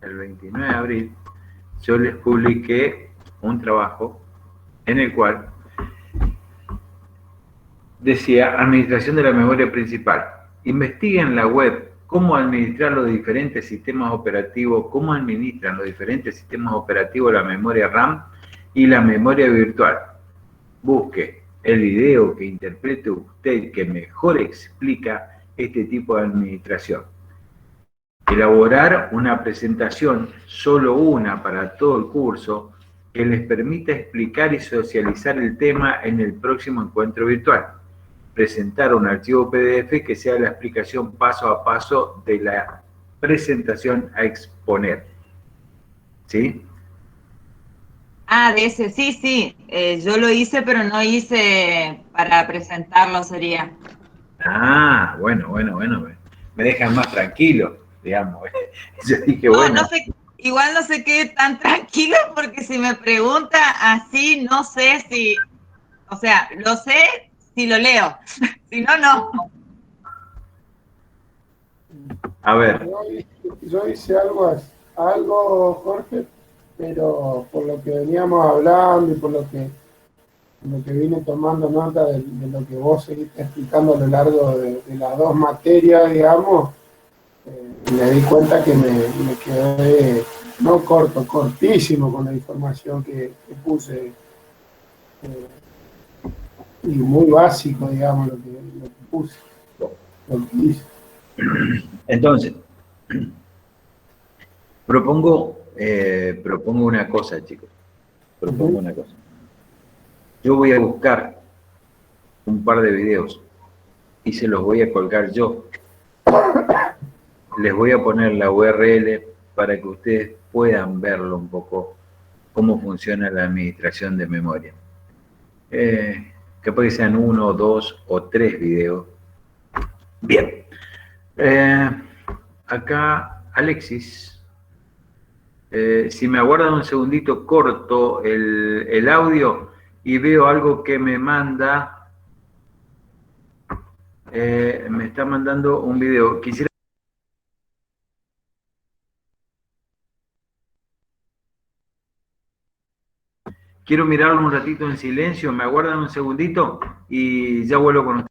el 29 de abril, yo les publiqué un trabajo en el cual decía administración de la memoria principal. Investiguen en la web cómo administrar los diferentes sistemas operativos, cómo administran los diferentes sistemas operativos la memoria RAM y la memoria virtual. Busque el video que interprete usted que mejor explica este tipo de administración. Elaborar una presentación, solo una para todo el curso, que les permita explicar y socializar el tema en el próximo encuentro virtual. Presentar un archivo PDF que sea la explicación paso a paso de la presentación a exponer. ¿Sí? Ah, de ese, sí, sí. Yo lo hice, pero no hice para presentarlo, sería. Ah, bueno. Me dejan más tranquilo, digamos. Yo dije, No, bueno. no sé, igual no sé qué tan tranquilo, porque si me pregunta así, no sé si, o sea, lo sé si lo leo. Si no, no. A ver. Yo hice algo, Jorge, pero por lo que veníamos hablando y por lo que vine tomando nota de lo que vos seguiste explicando a lo largo de las dos materias, digamos, me di cuenta que me quedé, no cortísimo con la información que puse, y muy básico, digamos, lo que puse, lo que hice. Entonces, propongo una cosa, chicos. Propongo una cosa. Yo voy a buscar un par de videos y se los voy a colgar yo. Les voy a poner la URL para que ustedes puedan verlo un poco, cómo funciona la administración de memoria. Capaz que sean 1, 2 o 3 videos. Bien. Acá, Alexis, si me aguardan un segundito, corto el audio y veo algo que me manda. Me está mandando un video. Quisiera... Quiero mirarlo un ratito en silencio, me aguardan un segundito y ya vuelvo con ustedes.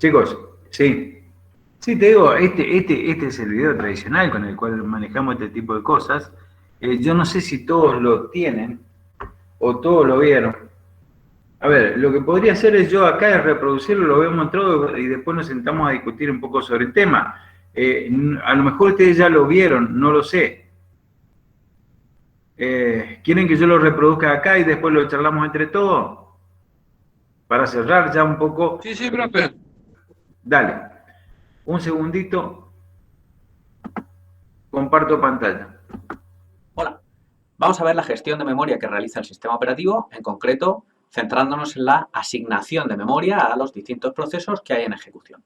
Chicos, sí. Sí, te digo, este es el video tradicional con el cual manejamos este tipo de cosas. Yo no sé si todos lo tienen o todos lo vieron. A ver, lo que podría hacer es yo acá es reproducirlo, lo vemos todo y después nos sentamos a discutir un poco sobre el tema. A lo mejor ustedes ya lo vieron, no lo sé. ¿Quieren que yo lo reproduzca acá y después lo charlamos entre todos? Para cerrar ya un poco. Sí, profe. Dale. Un segundito. Comparto pantalla. Hola. Vamos a ver la gestión de memoria que realiza el sistema operativo, en concreto, centrándonos en la asignación de memoria a los distintos procesos que hay en ejecución.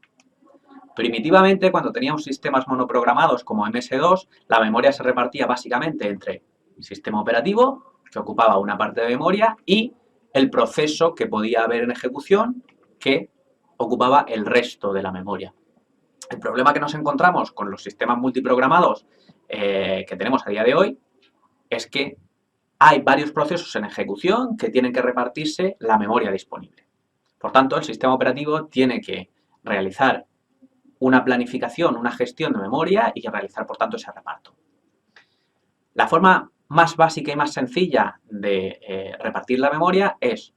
Primitivamente, cuando teníamos sistemas monoprogramados como MS2, la memoria se repartía básicamente entre el sistema operativo, que ocupaba una parte de memoria, y el proceso que podía haber en ejecución, que ocupaba el resto de la memoria. El problema que nos encontramos con los sistemas multiprogramados que tenemos a día de hoy es que hay varios procesos en ejecución que tienen que repartirse la memoria disponible. Por tanto, el sistema operativo tiene que realizar una planificación, una gestión de memoria y realizar, por tanto, ese reparto. La forma más básica y más sencilla de repartir la memoria es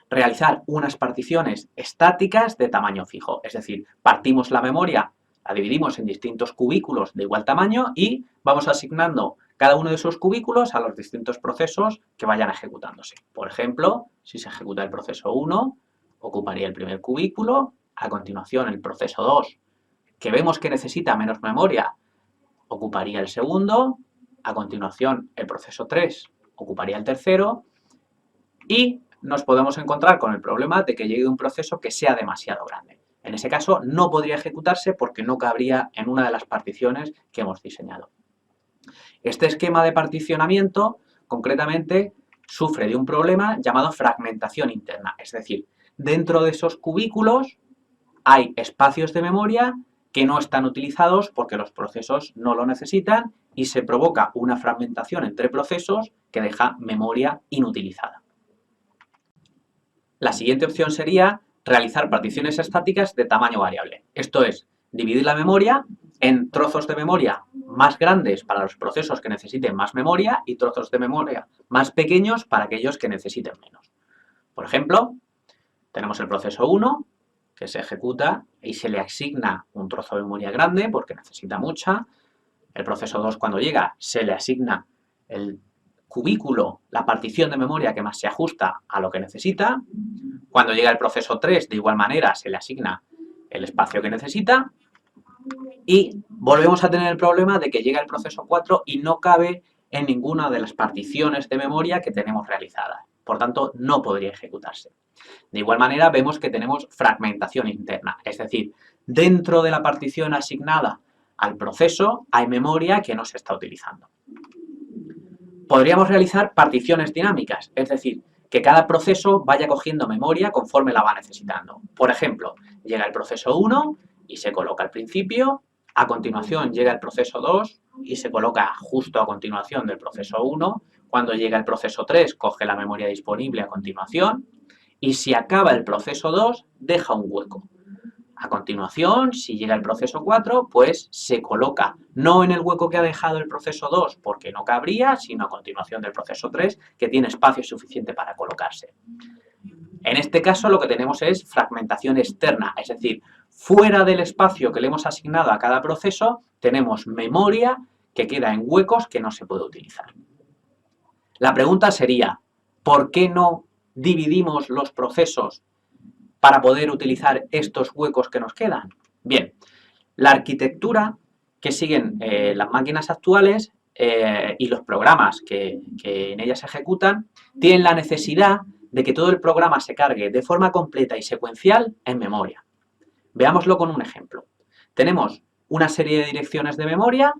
realizar unas particiones estáticas de tamaño fijo. Es decir, partimos la memoria La dividimos en distintos cubículos de igual tamaño y vamos asignando cada uno de esos cubículos a los distintos procesos que vayan ejecutándose. Por ejemplo, si se ejecuta el proceso 1, ocuparía el primer cubículo. A continuación, el proceso 2, que vemos que necesita menos memoria, ocuparía el segundo. A continuación, el proceso 3 ocuparía el tercero. Y nos podemos encontrar con el problema de que llegue un proceso que sea demasiado grande. En ese caso, no podría ejecutarse porque no cabría en una de las particiones que hemos diseñado. Este esquema de particionamiento, concretamente, sufre de un problema llamado fragmentación interna. Es decir, dentro de esos cubículos hay espacios de memoria que no están utilizados porque los procesos no lo necesitan y se provoca una fragmentación entre procesos que deja memoria inutilizada. La siguiente opción sería realizar particiones estáticas de tamaño variable. Esto es, dividir la memoria en trozos de memoria más grandes para los procesos que necesiten más memoria y trozos de memoria más pequeños para aquellos que necesiten menos. Por ejemplo, tenemos el proceso 1 que se ejecuta y se le asigna un trozo de memoria grande porque necesita mucha. El proceso 2 cuando llega se le asigna el cubículo, la partición de memoria que más se ajusta a lo que necesita. Cuando llega el proceso 3, de igual manera, se le asigna el espacio que necesita. Y volvemos a tener el problema de que llega el proceso 4 y no cabe en ninguna de las particiones de memoria que tenemos realizadas. Por tanto, no podría ejecutarse. De igual manera, vemos que tenemos fragmentación interna. Es decir, dentro de la partición asignada al proceso hay memoria que no se está utilizando. Podríamos realizar particiones dinámicas, es decir, que cada proceso vaya cogiendo memoria conforme la va necesitando. Por ejemplo, llega el proceso 1 y se coloca al principio, a continuación llega el proceso 2 y se coloca justo a continuación del proceso 1, cuando llega el proceso 3 coge la memoria disponible a continuación y si acaba el proceso 2 deja un hueco. A continuación, si llega el proceso 4, pues se coloca no en el hueco que ha dejado el proceso 2 porque no cabría, sino a continuación del proceso 3 que tiene espacio suficiente para colocarse. En este caso lo que tenemos es fragmentación externa, es decir, fuera del espacio que le hemos asignado a cada proceso tenemos memoria que queda en huecos que no se puede utilizar. La pregunta sería, ¿por qué no dividimos los procesos para poder utilizar estos huecos que nos quedan? Bien, la arquitectura que siguen las máquinas actuales y los programas que en ellas se ejecutan tienen la necesidad de que todo el programa se cargue de forma completa y secuencial en memoria. Veámoslo con un ejemplo. Tenemos una serie de direcciones de memoria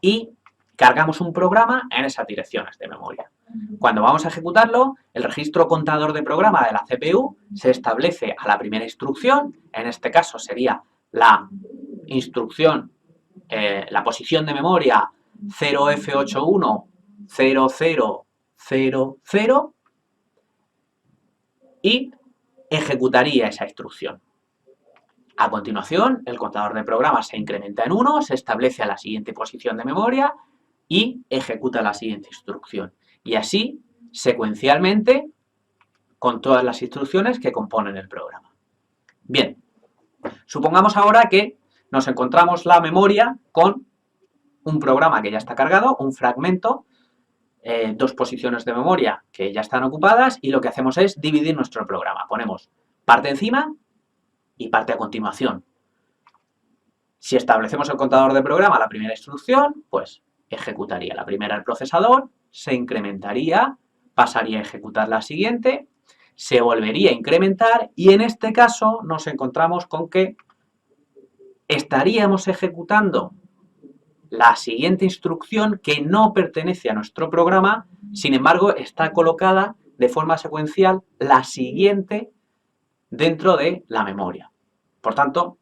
y cargamos un programa en esas direcciones de memoria. Cuando vamos a ejecutarlo, el registro contador de programa de la CPU se establece a la primera instrucción, en este caso sería la instrucción, la posición de memoria 0F810000 y ejecutaría esa instrucción. A continuación, el contador de programa se incrementa en 1, se establece a la siguiente posición de memoria y ejecuta la siguiente instrucción. Y así, secuencialmente, con todas las instrucciones que componen el programa. Bien, supongamos ahora que nos encontramos la memoria con un programa que ya está cargado, un fragmento, dos posiciones de memoria que ya están ocupadas y lo que hacemos es dividir nuestro programa. Ponemos parte encima y parte a continuación. Si establecemos el contador de programa a la primera instrucción, pues ejecutaría la primera el procesador, se incrementaría, pasaría a ejecutar la siguiente, se volvería a incrementar y en este caso nos encontramos con que estaríamos ejecutando la siguiente instrucción que no pertenece a nuestro programa, sin embargo está colocada de forma secuencial la siguiente dentro de la memoria. Por tanto,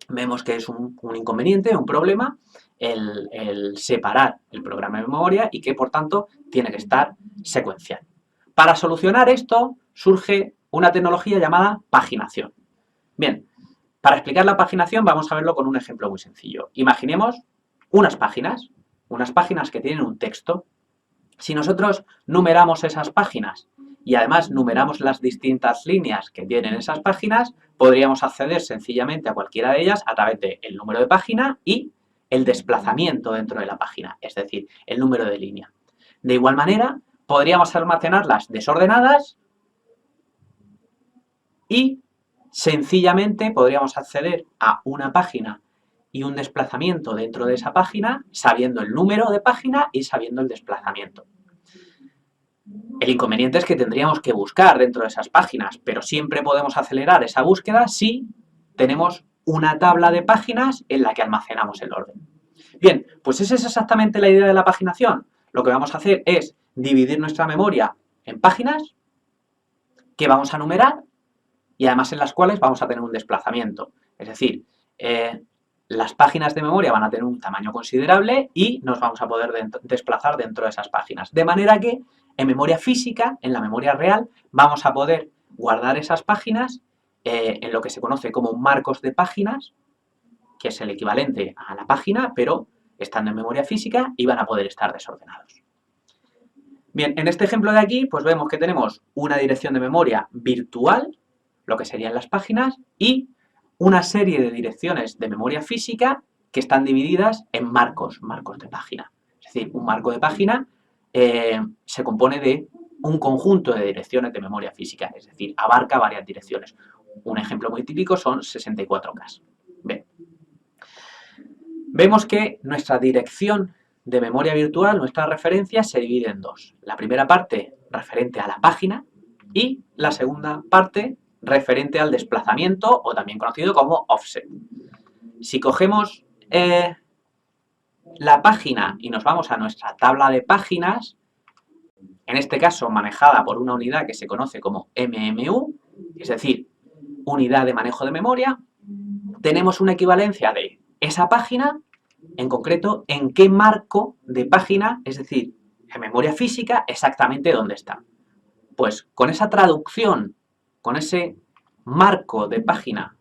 vemos que es un inconveniente, un problema, el separar el programa de memoria y que, por tanto, tiene que estar secuencial. Para solucionar esto, surge una tecnología llamada paginación. Bien, para explicar la paginación vamos a verlo con un ejemplo muy sencillo. Imaginemos unas páginas que tienen un texto. Si nosotros numeramos esas páginas y además numeramos las distintas líneas que tienen esas páginas, podríamos acceder sencillamente a cualquiera de ellas a través del número de página y el desplazamiento dentro de la página, es decir, el número de línea. De igual manera, podríamos almacenarlas desordenadas y sencillamente podríamos acceder a una página y un desplazamiento dentro de esa página sabiendo el número de página y sabiendo el desplazamiento. El inconveniente es que tendríamos que buscar dentro de esas páginas, pero siempre podemos acelerar esa búsqueda si tenemos una tabla de páginas en la que almacenamos el orden. Bien, pues esa es exactamente la idea de la paginación. Lo que vamos a hacer es dividir nuestra memoria en páginas que vamos a numerar y además en las cuales vamos a tener un desplazamiento. Es decir, las páginas de memoria van a tener un tamaño considerable y nos vamos a poder desplazar dentro de esas páginas. De manera que en memoria física, en la memoria real, vamos a poder guardar esas páginas en lo que se conoce como marcos de páginas, que es el equivalente a la página, pero estando en memoria física y van a poder estar desordenados. Bien, en este ejemplo de aquí, pues vemos que tenemos una dirección de memoria virtual, lo que serían las páginas, y una serie de direcciones de memoria física que están divididas en marcos de página. Es decir, un marco de página se compone de un conjunto de direcciones de memoria física, es decir, abarca varias direcciones. Un ejemplo muy típico son 64K. Bien. Vemos que nuestra dirección de memoria virtual, nuestra referencia, se divide en dos. La primera parte referente a la página y la segunda parte referente al desplazamiento o también conocido como offset. Si cogemos la página y nos vamos a nuestra tabla de páginas, en este caso manejada por una unidad que se conoce como MMU, es decir, unidad de manejo de memoria, tenemos una equivalencia de esa página, en concreto, en qué marco de página, es decir, en memoria física, exactamente dónde está. Pues con esa traducción, con ese marco de página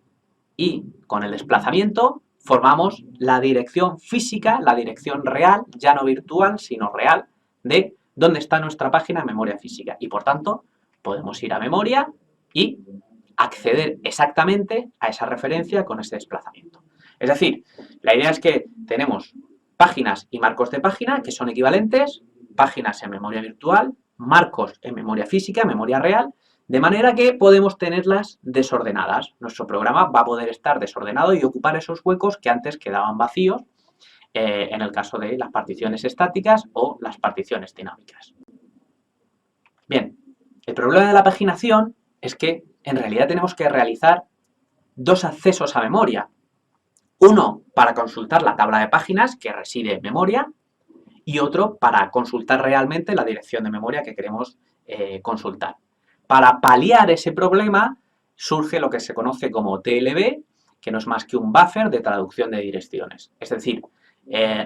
y con el desplazamiento, formamos la dirección física, la dirección real, ya no virtual, sino real, de dónde está nuestra página en memoria física. Y por tanto, podemos ir a memoria y acceder exactamente a esa referencia con ese desplazamiento. Es decir, la idea es que tenemos páginas y marcos de página que son equivalentes, páginas en memoria virtual, marcos en memoria física, memoria real, de manera que podemos tenerlas desordenadas. Nuestro programa va a poder estar desordenado y ocupar esos huecos que antes quedaban vacíos en el caso de las particiones estáticas o las particiones dinámicas. Bien, el problema de la paginación es que en realidad tenemos que realizar dos accesos a memoria. Uno para consultar la tabla de páginas que reside en memoria y otro para consultar realmente la dirección de memoria que queremos consultar. Para paliar ese problema surge lo que se conoce como TLB, que no es más que un buffer de traducción de direcciones. Es decir,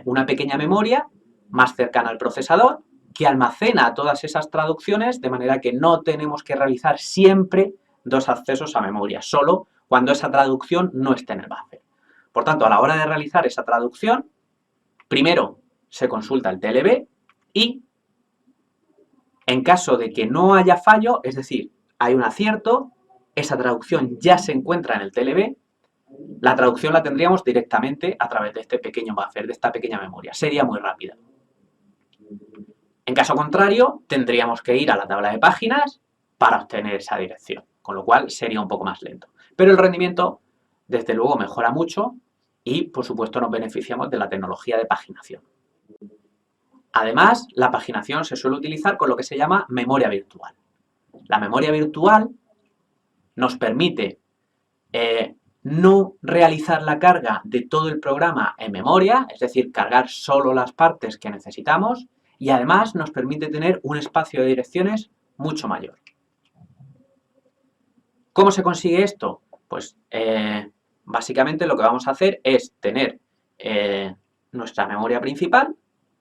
una pequeña memoria más cercana al procesador que almacena todas esas traducciones de manera que no tenemos que realizar siempre dos accesos a memoria, solo cuando esa traducción no esté en el buffer. Por tanto, a la hora de realizar esa traducción, primero se consulta el TLB y en caso de que no haya fallo, es decir, hay un acierto, esa traducción ya se encuentra en el TLB, la traducción la tendríamos directamente a través de este pequeño buffer, de esta pequeña memoria. Sería muy rápida. En caso contrario, tendríamos que ir a la tabla de páginas para obtener esa dirección, con lo cual sería un poco más lento. Pero el rendimiento, desde luego, mejora mucho y, por supuesto, nos beneficiamos de la tecnología de paginación. Además, la paginación se suele utilizar con lo que se llama memoria virtual. La memoria virtual nos permite no realizar la carga de todo el programa en memoria, es decir, cargar solo las partes que necesitamos y además nos permite tener un espacio de direcciones mucho mayor. ¿Cómo se consigue esto? Pues básicamente lo que vamos a hacer es tener nuestra memoria principal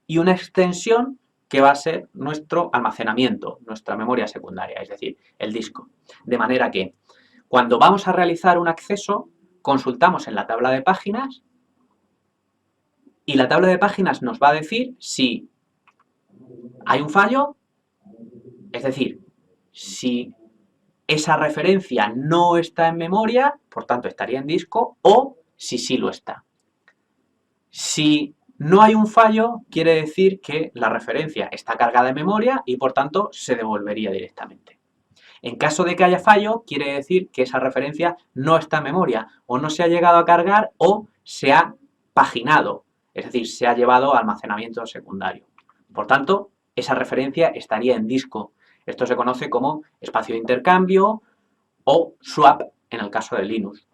y una extensión que va a ser nuestro almacenamiento, nuestra memoria secundaria, es decir, el disco. De manera que cuando vamos a realizar un acceso, consultamos en la tabla de páginas y la tabla de páginas nos va a decir si hay un fallo, es decir, si esa referencia no está en memoria, por tanto estaría en disco, o si sí lo está. Si no hay un fallo, quiere decir que la referencia está cargada en memoria y por tanto se devolvería directamente. En caso de que haya fallo, quiere decir que esa referencia no está en memoria, o no se ha llegado a cargar, o se ha paginado, es decir, se ha llevado a almacenamiento secundario. Por tanto, esa referencia estaría en disco. Esto se conoce como espacio de intercambio o swap en el caso de Linux.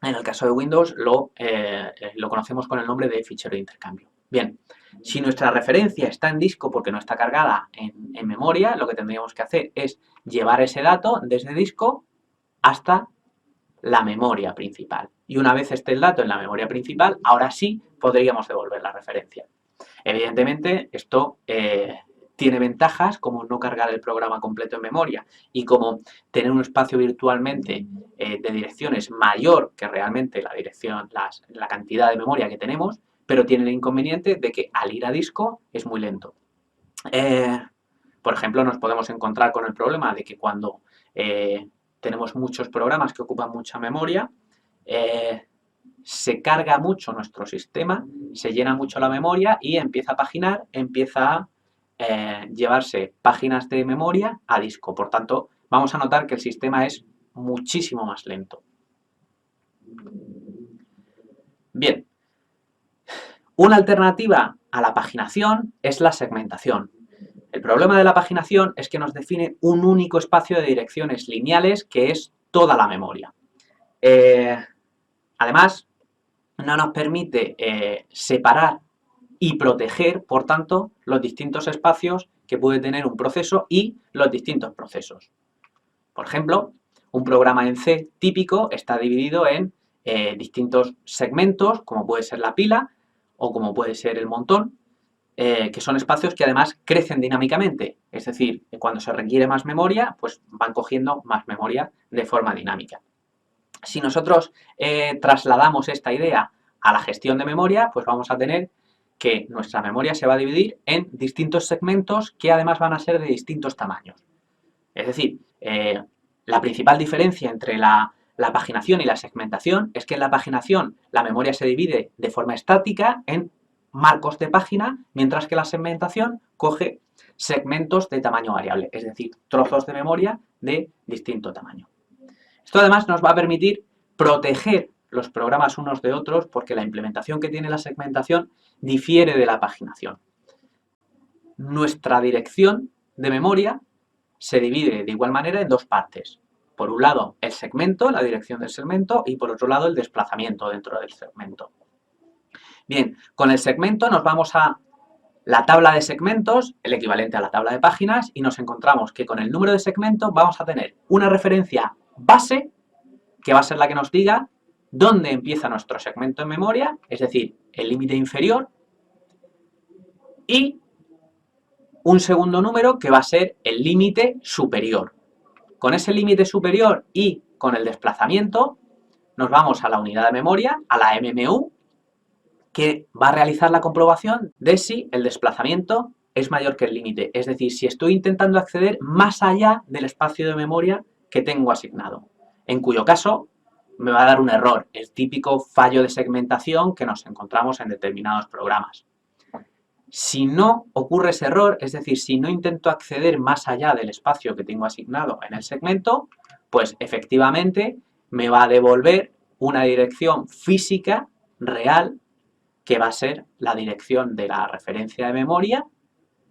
En el caso de Windows lo conocemos con el nombre de fichero de intercambio. Bien, si nuestra referencia está en disco porque no está cargada en memoria, lo que tendríamos que hacer es llevar ese dato desde disco hasta la memoria principal. Y una vez esté el dato en la memoria principal, ahora sí podríamos devolver la referencia. Evidentemente, esto tiene ventajas como no cargar el programa completo en memoria y como tener un espacio virtualmente de direcciones mayor que realmente la cantidad de memoria que tenemos, pero tiene el inconveniente de que al ir a disco es muy lento. Por ejemplo, nos podemos encontrar con el problema de que cuando tenemos muchos programas que ocupan mucha memoria, se carga mucho nuestro sistema, se llena mucho la memoria y empieza a paginar, empieza a llevarse páginas de memoria a disco. Por tanto, vamos a notar que el sistema es muchísimo más lento. Bien, una alternativa a la paginación es la segmentación. El problema de la paginación es que nos define un único espacio de direcciones lineales que es toda la memoria. Además, no nos permite separar y proteger, por tanto, los distintos espacios que puede tener un proceso y los distintos procesos. Por ejemplo, un programa en C típico está dividido en distintos segmentos, como puede ser la pila o como puede ser el montón, que son espacios que además crecen dinámicamente. Es decir, cuando se requiere más memoria, pues van cogiendo más memoria de forma dinámica. Si nosotros trasladamos esta idea a la gestión de memoria, pues vamos a tener que nuestra memoria se va a dividir en distintos segmentos que además van a ser de distintos tamaños. Es decir, la principal diferencia entre la paginación y la segmentación es que en la paginación la memoria se divide de forma estática en marcos de página, mientras que la segmentación coge segmentos de tamaño variable, es decir, trozos de memoria de distinto tamaño. Esto además nos va a permitir proteger los programas unos de otros porque la implementación que tiene la segmentación difiere de la paginación. Nuestra dirección de memoria se divide de igual manera en dos partes. Por un lado, el segmento, la dirección del segmento, y por otro lado, el desplazamiento dentro del segmento. Bien, con el segmento nos vamos a la tabla de segmentos, el equivalente a la tabla de páginas, y nos encontramos que con el número de segmentos vamos a tener una referencia base, que va a ser la que nos diga dónde empieza nuestro segmento en memoria, es decir, el límite inferior, y un segundo número que va a ser el límite superior. Con ese límite superior y con el desplazamiento nos vamos a la unidad de memoria, a la MMU, que va a realizar la comprobación de si el desplazamiento es mayor que el límite. Es decir, si estoy intentando acceder más allá del espacio de memoria que tengo asignado. En cuyo caso me va a dar un error, el típico fallo de segmentación que nos encontramos en determinados programas. Si no ocurre ese error, es decir, si no intento acceder más allá del espacio que tengo asignado en el segmento, pues efectivamente me va a devolver una dirección física real que va a ser la dirección de la referencia de memoria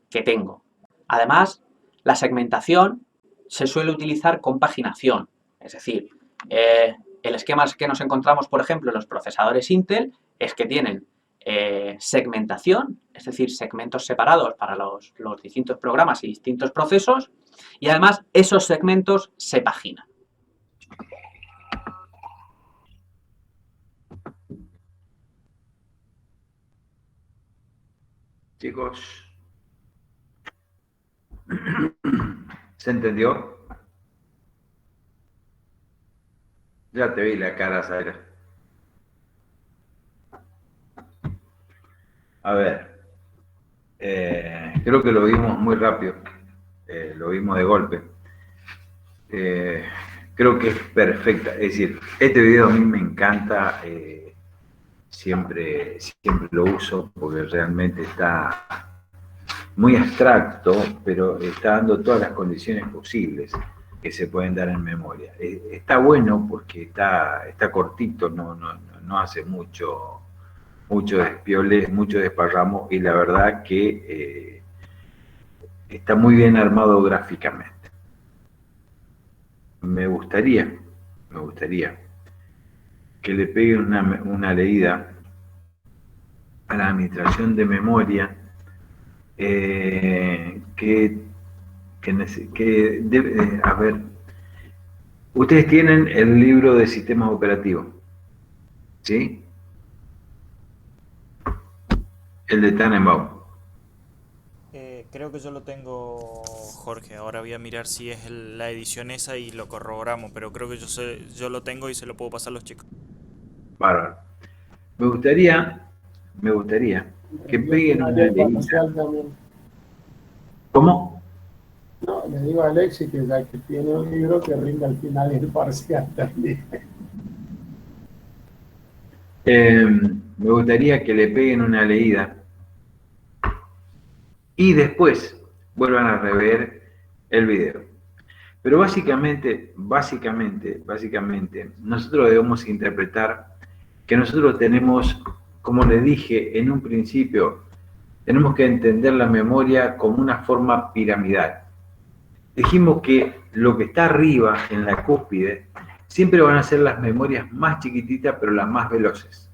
que tengo. Además, la segmentación se suele utilizar con paginación, es decir, el esquema que nos encontramos, por ejemplo, en los procesadores Intel es que tienen segmentación, es decir, segmentos separados para los distintos programas y distintos procesos, y además esos segmentos se paginan. Chicos, ¿se entendió? Ya te vi la cara, Zaira. A ver, creo que lo vimos muy rápido, lo vimos de golpe. creo que es perfecta. Es decir, este video a mí me encanta, siempre lo uso porque realmente está muy abstracto, pero está dando todas las condiciones posibles que se pueden dar en memoria. Está bueno porque está cortito, no hace mucho despiole, mucho desparramo, y la verdad que está muy bien armado gráficamente. Me gustaría que le peguen una leída a la administración de memoria, a ver, ustedes tienen el libro de sistemas operativos, ¿sí? El de Tannenbaum. Creo que yo lo tengo, Jorge. Ahora voy a mirar si es la edición esa y lo corroboramos, pero creo que yo lo tengo y se lo puedo pasar a los chicos. Bárbaro. Me gustaría que peguen una leída. También. ¿Cómo? No, le digo a Alexi que ya que tiene un libro que rinda al final el parcial también. Me gustaría que le peguen una leída y después vuelvan a rever el video. Pero básicamente, nosotros debemos interpretar que nosotros tenemos, como les dije en un principio, tenemos que entender la memoria como una forma piramidal. Dijimos que lo que está arriba, en la cúspide, siempre van a ser las memorias más chiquititas, pero las más veloces.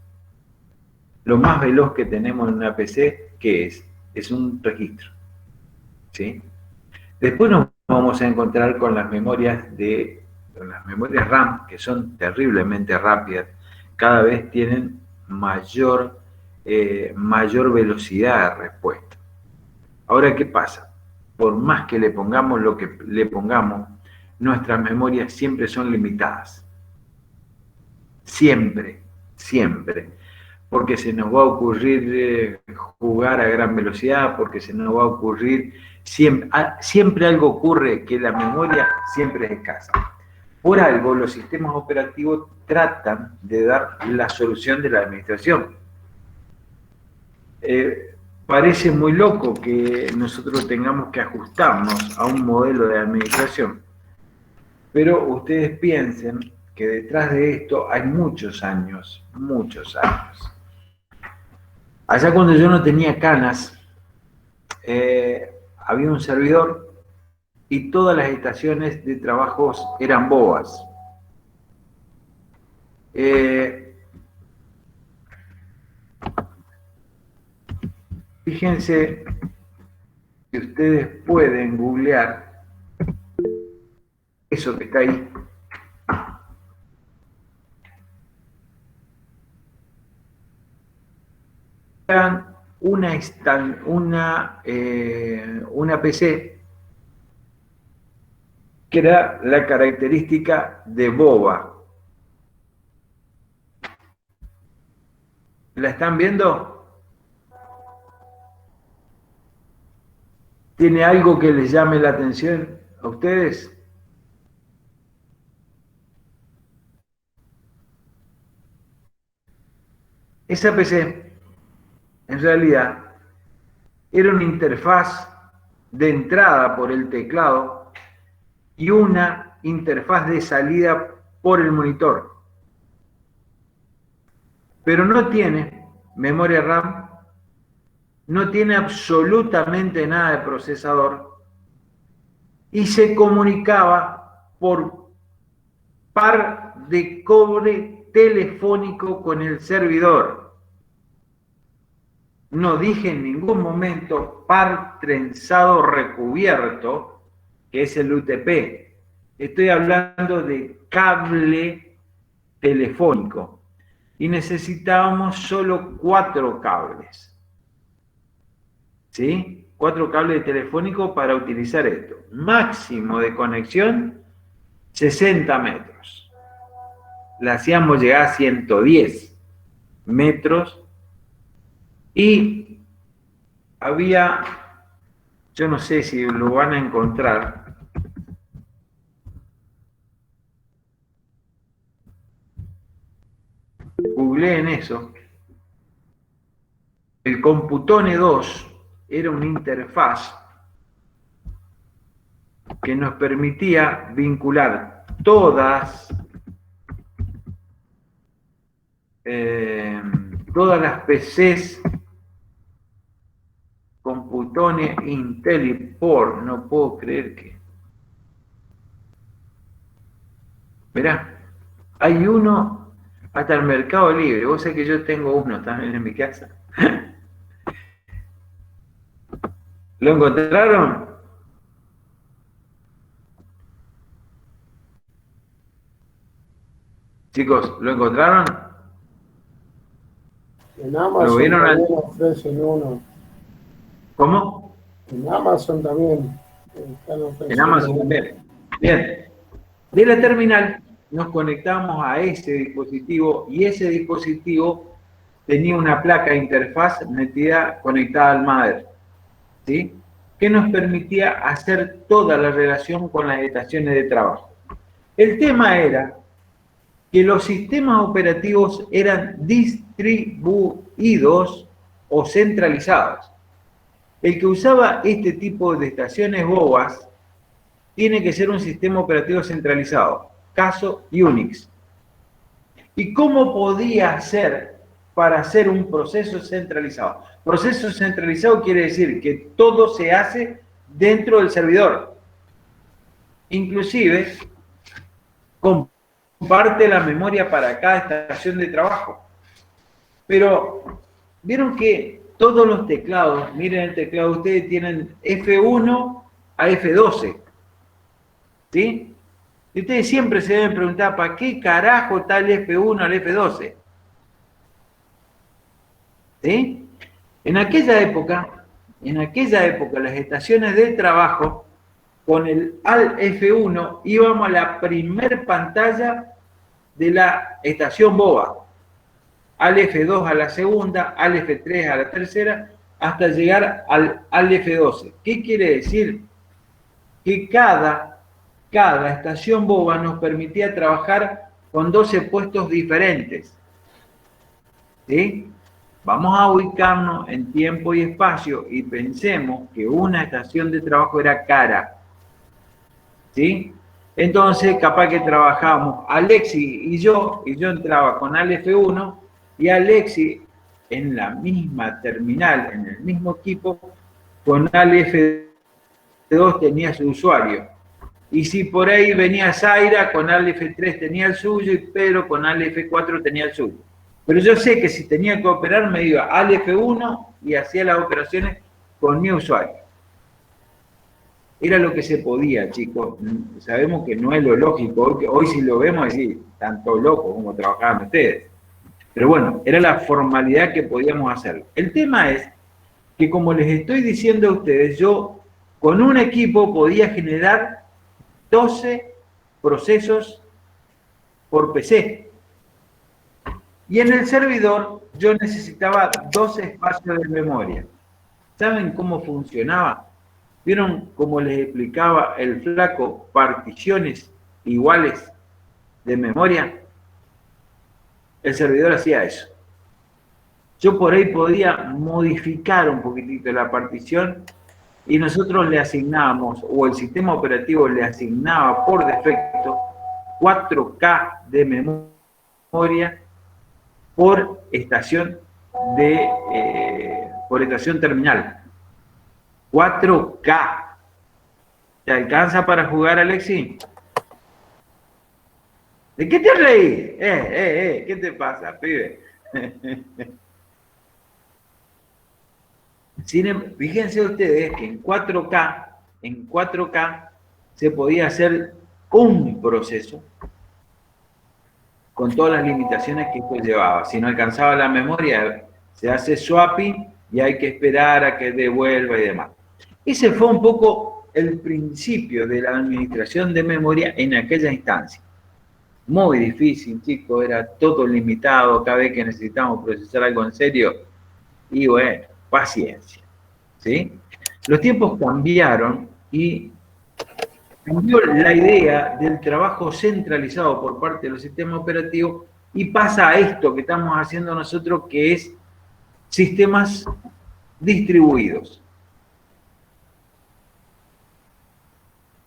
Lo más veloz que tenemos en una PC, ¿qué es? Es un registro, ¿sí? Después nos vamos a encontrar con las memorias RAM, que son terriblemente rápidas, cada vez tienen mayor velocidad de respuesta. Ahora, ¿qué pasa? Por más que le pongamos lo que le pongamos, nuestras memorias siempre son limitadas. Siempre. Porque se nos va a ocurrir jugar a gran velocidad, porque se nos va a ocurrir, siempre algo ocurre, que la memoria siempre es escasa. Por algo los sistemas operativos tratan de dar la solución de la administración. Parece muy loco que nosotros tengamos que ajustarnos a un modelo de administración, pero ustedes piensen que detrás de esto hay muchos años. Allá cuando yo no tenía canas, había un servidor y todas las estaciones de trabajos eran bobas. Fíjense si ustedes pueden googlear eso que está ahí. Una PC que era la característica de boba. ¿La están viendo? ¿Tiene algo que les llame la atención a ustedes? Esa PC, en realidad, era una interfaz de entrada por el teclado y una interfaz de salida por el monitor. Pero no tiene memoria RAM, no tiene absolutamente nada de procesador y se comunicaba por par de cobre telefónico con el servidor. No dije en ningún momento par trenzado recubierto, que es el UTP. Estoy hablando de cable telefónico. Y necesitábamos solo 4 cables. ¿Sí? 4 cables telefónicos para utilizar esto. Máximo de conexión, 60 metros. La hacíamos llegar a 110 metros. Y había, yo no sé si lo van a encontrar, googleen eso. El Computone 2 era una interfaz que nos permitía vincular todas las PCs Computone IntelliPort. No puedo creer que... Mirá, hay uno hasta el Mercado Libre. Vos sabés que yo tengo uno también en mi casa. ¿Lo encontraron? Chicos, ¿lo encontraron? En Amazon vieron también ofrecen uno. ¿Cómo? En Amazon también están En ofreciendo Amazon uno. también. Bien. De la terminal nos conectamos a ese dispositivo y ese dispositivo tenía una placa de interfaz conectada al MADER, ¿sí? Que nos permitía hacer toda la relación con las estaciones de trabajo. El tema era que los sistemas operativos eran distribuidos o centralizados. El que usaba este tipo de estaciones bobas tiene que ser un sistema operativo centralizado, caso Unix. ¿Y cómo podía hacer para hacer un proceso centralizado? Proceso centralizado quiere decir que todo se hace dentro del servidor. Inclusive, comparte la memoria para cada estación de trabajo. Pero, vieron que todos los teclados, miren el teclado, ustedes tienen F1 a F12. ¿Sí? Y ustedes siempre se deben preguntar, ¿para qué carajo está el F1 al F12? ¿Sí? En aquella época, las estaciones de trabajo, con el al F1 íbamos a la primer pantalla de la estación boba. Al F2 a la segunda, al F3 a la tercera, hasta llegar al F12. ¿Qué quiere decir? Que cada estación boba nos permitía trabajar con 12 puestos diferentes. ¿Sí? Vamos a ubicarnos en tiempo y espacio y pensemos que una estación de trabajo era cara. ¿Sí? Entonces, capaz que trabajábamos Alexi y yo entraba con al F1 y Alexi en la misma terminal, en el mismo equipo, con al F2 tenía su usuario. Y si por ahí venía Zaira, con al F3 tenía el suyo y Pedro con al F4 tenía el suyo. Pero yo sé que si tenía que operar me iba al F1 y hacía las operaciones con mi usuario. Era lo que se podía, chicos. Sabemos que no es lo lógico. Hoy si lo vemos, así, tanto loco como trabajaban ustedes. Pero bueno, era la formalidad que podíamos hacer. El tema es que, como les estoy diciendo a ustedes, yo con un equipo podía generar 12 procesos por PC. Y en el servidor yo necesitaba 12 espacios de memoria. ¿Saben cómo funcionaba? ¿Vieron cómo les explicaba el flaco particiones iguales de memoria? El servidor hacía eso. Yo por ahí podía modificar un poquitito la partición y nosotros le asignábamos, o el sistema operativo le asignaba por defecto 4K de memoria por estación terminal. 4K. ¿Te alcanza para jugar, Alexi? ¿De qué te reís? ¿Qué te pasa, pibe? Fíjense ustedes que en 4K se podía hacer un proceso con todas las limitaciones que esto llevaba. Si no alcanzaba la memoria, se hace swapping y hay que esperar a que devuelva y demás. Ese fue un poco el principio de la administración de memoria en aquella instancia. Muy difícil, chicos, era todo limitado, cada vez que necesitamos procesar algo en serio, y bueno, paciencia, ¿sí? Los tiempos cambiaron y cambió la idea del trabajo centralizado por parte de los sistemas operativos y pasa esto que estamos haciendo nosotros, que es sistemas distribuidos.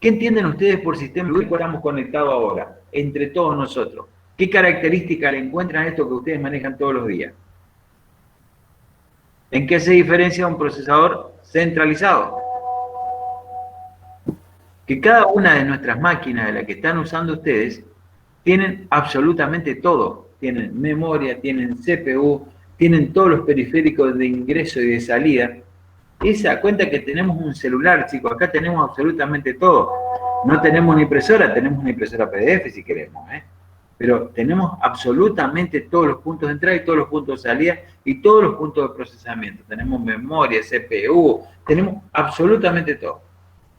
¿Qué entienden ustedes por sistema distribuido? Estamos conectados ahora, entre todos nosotros. ¿Qué características le encuentran a esto que ustedes manejan todos los días? ¿En qué se diferencia un procesador centralizado? Que cada una de nuestras máquinas de las que están usando ustedes tienen absolutamente todo. Tienen memoria, tienen CPU, tienen todos los periféricos de ingreso y de salida. Esa cuenta que tenemos un celular, chicos, acá tenemos absolutamente todo. No tenemos una impresora, tenemos una impresora PDF si queremos, pero tenemos absolutamente todos los puntos de entrada y todos los puntos de salida y todos los puntos de procesamiento. Tenemos memoria, CPU, tenemos absolutamente todo.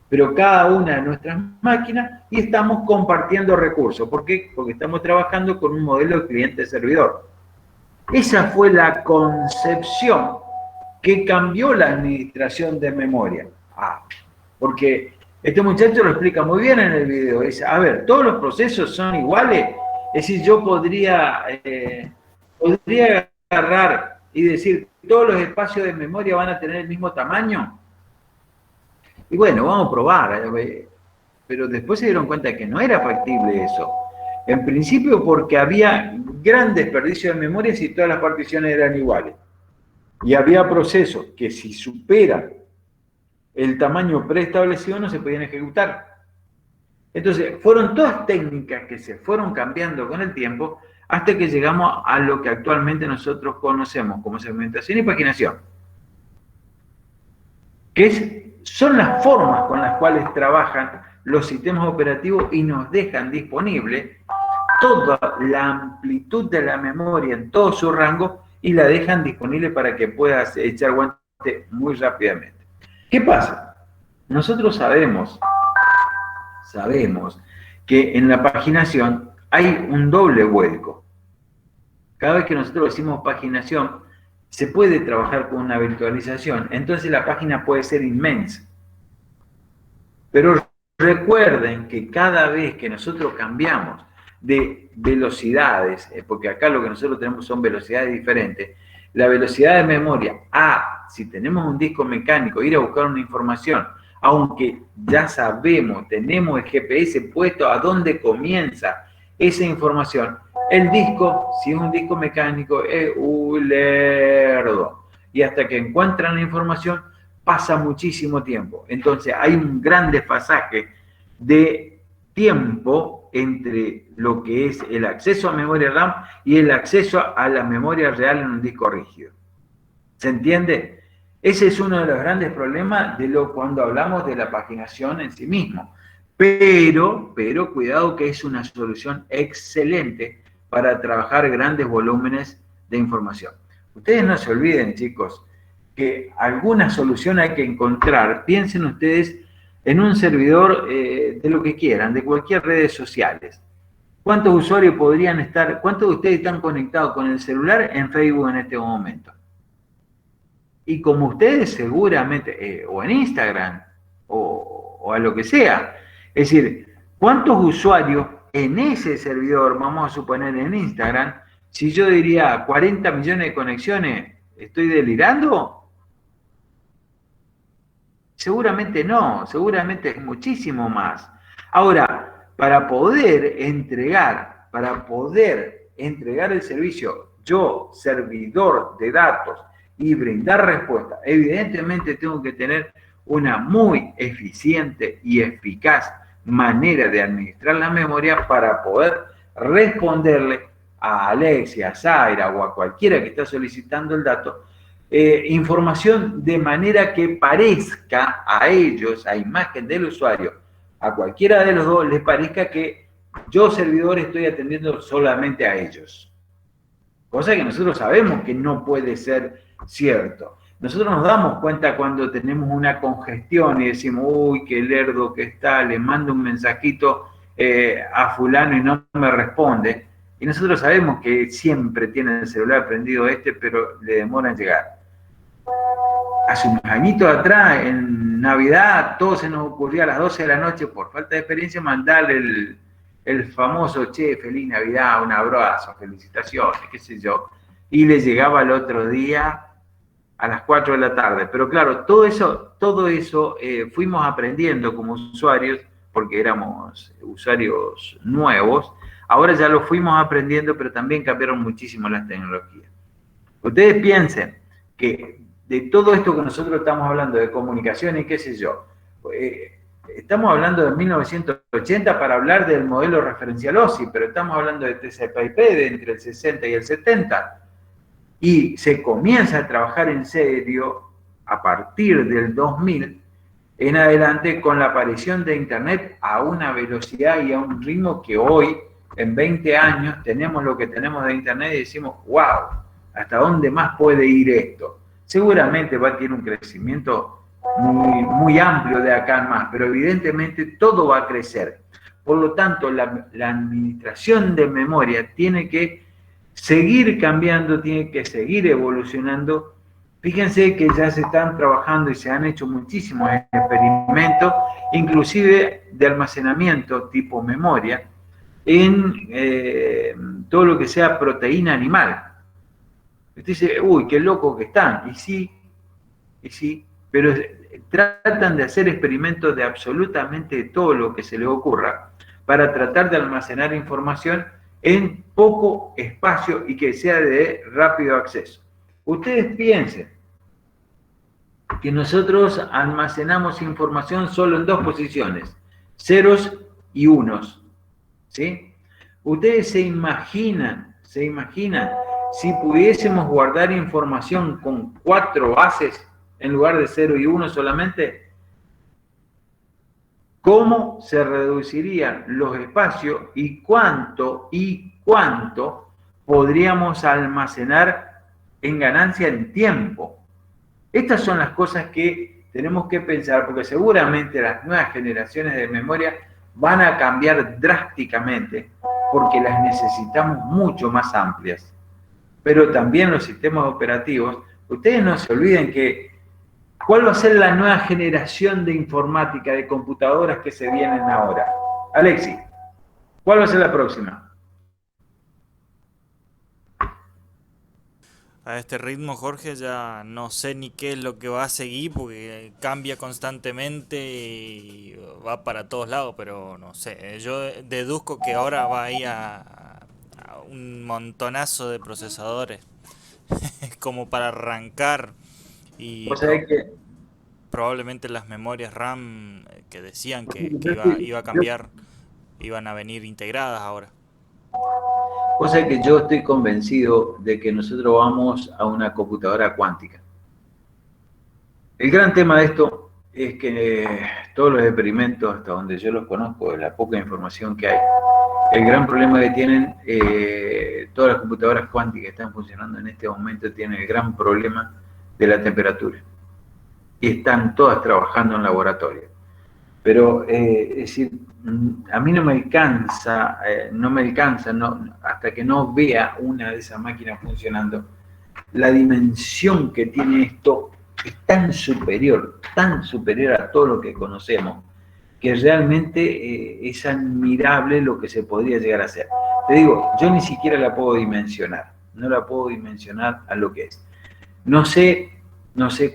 Pero cada una de nuestras máquinas y estamos compartiendo recursos. ¿Por qué? Porque estamos trabajando con un modelo de cliente-servidor. Esa fue la concepción que cambió la administración de memoria. Porque este muchacho lo explica muy bien en el video. Dice, a ver, todos los procesos son iguales. Es decir, yo podría agarrar y decir, todos los espacios de memoria van a tener el mismo tamaño. Y bueno, vamos a probar. Pero después se dieron cuenta que no era factible eso. En principio porque había gran desperdicio de memoria si todas las particiones eran iguales. Y había procesos que si superan el tamaño preestablecido no se podían ejecutar. Entonces, fueron todas técnicas que se fueron cambiando con el tiempo hasta que llegamos a lo que actualmente nosotros conocemos como segmentación y paginación. Son las formas con las cuales trabajan los sistemas operativos y nos dejan disponible toda la amplitud de la memoria en todo su rango y la dejan disponible para que puedas echar guante muy rápidamente. ¿Qué pasa? Nosotros sabemos que en la paginación hay un doble vuelco. Cada vez que nosotros decimos paginación, se puede trabajar con una virtualización, entonces la página puede ser inmensa. Pero recuerden que cada vez que nosotros cambiamos de velocidades, porque acá lo que nosotros tenemos son velocidades diferentes, la velocidad de memoria, si tenemos un disco mecánico, ir a buscar una información, aunque ya sabemos, tenemos el GPS puesto a dónde comienza esa información, el disco, si es un disco mecánico, es lerdo. Y hasta que encuentran la información, pasa muchísimo tiempo. Entonces, hay un gran desfasaje de tiempo entre lo que es el acceso a memoria RAM y el acceso a la memoria real en un disco rígido. ¿Se entiende? Ese es uno de los grandes problemas cuando hablamos de la paginación en sí mismo. Pero cuidado que es una solución excelente para trabajar grandes volúmenes de información. Ustedes no se olviden, chicos, que alguna solución hay que encontrar. Piensen ustedes en un servidor de lo que quieran, de cualquier redes sociales. ¿Cuántos usuarios podrían estar, cuántos de ustedes están conectados con el celular en Facebook en este momento? Y como ustedes seguramente, o en Instagram, o a lo que sea, es decir, ¿cuántos usuarios en ese servidor, vamos a suponer en Instagram, si yo diría 40 millones de conexiones, ¿estoy delirando? Seguramente no, seguramente es muchísimo más. Ahora, para poder entregar el servicio, yo, servidor de datos, y brindar respuesta, evidentemente tengo que tener una muy eficiente y eficaz manera de administrar la memoria para poder responderle a Alexia, a Zaira o a cualquiera que está solicitando el dato, información de manera que parezca a ellos, a imagen del usuario, a cualquiera de los dos, les parezca que yo, servidor, estoy atendiendo solamente a ellos. Cosa que nosotros sabemos que no puede ser cierto. Nosotros nos damos cuenta cuando tenemos una congestión y decimos, uy, qué lerdo que está, le mando un mensajito a fulano y no me responde. Y nosotros sabemos que siempre tiene el celular prendido pero le demora en llegar. Hace unos añitos atrás, en Navidad, todo se nos ocurría a las 12 de la noche, por falta de experiencia, mandarle el famoso, che, feliz Navidad, un abrazo, felicitaciones, qué sé yo, y le llegaba el otro día a las 4 de la tarde. Pero claro, todo eso fuimos aprendiendo como usuarios, porque éramos usuarios nuevos, ahora ya lo fuimos aprendiendo, pero también cambiaron muchísimo las tecnologías. Ustedes piensen que de todo esto que nosotros estamos hablando, de comunicación y qué sé yo, estamos hablando de 1980 para hablar del modelo referencial OSI, pero estamos hablando de TCP/IP de entre el 60 y el 70. Y se comienza a trabajar en serio a partir del 2000 en adelante con la aparición de Internet a una velocidad y a un ritmo que hoy, en 20 años, tenemos lo que tenemos de Internet y decimos, wow, ¿hasta dónde más puede ir esto? Seguramente va a tener un crecimiento muy amplio de acá en más, pero evidentemente todo va a crecer. Por lo tanto, la administración de memoria tiene que seguir cambiando, tiene que seguir evolucionando. Fíjense que ya se están trabajando y se han hecho muchísimos experimentos, inclusive de almacenamiento tipo memoria, en todo lo que sea proteína animal. Usted dice, uy, qué loco que están. Y sí, pero tratan de hacer experimentos de absolutamente todo lo que se les ocurra para tratar de almacenar información en poco espacio y que sea de rápido acceso. Ustedes piensen que nosotros almacenamos información solo en dos posiciones, ceros y unos, ¿sí? Ustedes se imaginan si pudiésemos guardar información con 4 bases en lugar de 0 y 1 solamente, ¿cómo se reducirían los espacios y cuánto podríamos almacenar en ganancia en tiempo? Estas son las cosas que tenemos que pensar, porque seguramente las nuevas generaciones de memoria van a cambiar drásticamente, porque las necesitamos mucho más amplias. Pero también los sistemas operativos, ustedes no se olviden que ¿cuál va a ser la nueva generación de informática, de computadoras que se vienen ahora? Alexis, ¿cuál va a ser la próxima? A este ritmo, Jorge, ya no sé ni qué es lo que va a seguir porque cambia constantemente y va para todos lados, pero no sé. Yo deduzco que ahora va a ir a un montonazo de procesadores como para arrancar y O sea que probablemente las memorias RAM que decían que yo iba a cambiar, iban a venir integradas ahora. O sea que yo estoy convencido de que nosotros vamos a una computadora cuántica. El gran tema de esto es que todos los experimentos, hasta donde yo los conozco, de la poca información que hay, el gran problema que tienen todas las computadoras cuánticas que están funcionando en este momento tienen el gran problema de la temperatura. Y están todas trabajando en laboratorio. Pero, es decir, a mí no me alcanza, hasta que no vea una de esas máquinas funcionando. La dimensión que tiene esto es tan superior a todo lo que conocemos, que realmente es admirable lo que se podría llegar a hacer. Te digo, yo ni siquiera la puedo dimensionar, no la puedo dimensionar a lo que es. No sé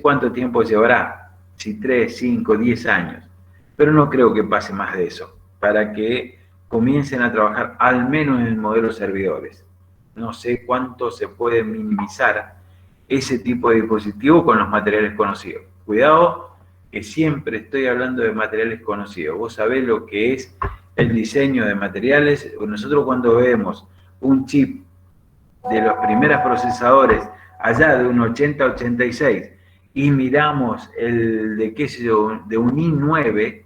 cuánto tiempo llevará, si 3, 5, 10 años, pero no creo que pase más de eso, para que comiencen a trabajar al menos en modelos servidores. No sé cuánto se puede minimizar ese tipo de dispositivo con los materiales conocidos. Cuidado, que siempre estoy hablando de materiales conocidos. Vos sabés lo que es el diseño de materiales. Nosotros cuando vemos un chip de los primeros procesadores allá de un 8086 y miramos el de, qué sé yo, de un i9